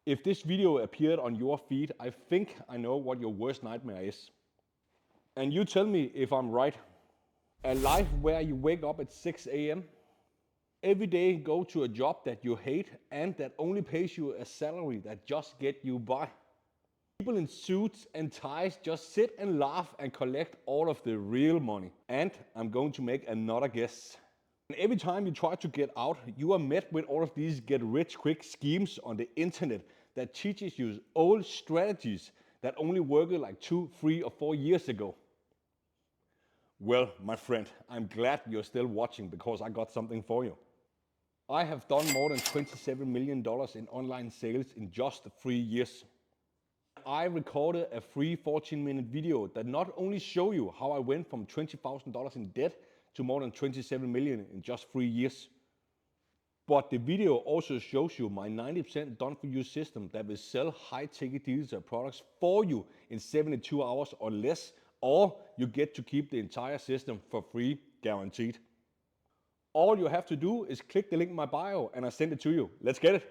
If this video appeared on your feed, I think I know what your worst nightmare is. And you tell me if I'm right. A life where you wake up at 6 a.m. every day, go to a job that you hate and that only pays you a salary that just gets you by. People in suits and ties just sit and laugh and collect all of the real money. And I'm going to make another guess. And every time you try to get out, you are met with all of these get-rich-quick schemes on the internet that teaches you old strategies that only worked like 2, 3, or 4 years ago. Well, my friend, I'm glad you're still watching because I got something for you. I have done more than $27 million in online sales in just 3 years. I recorded a free 14-minute video that not only show you how I went from $20,000 in debt to more than 27 million in just 3 years. But the video also shows you my 90% done for you system that will sell high-ticket deals or products for you in 72 hours or less, or you get to keep the entire system for free, guaranteed. All you have to do is click the link in my bio and I send it to you. Let's get it.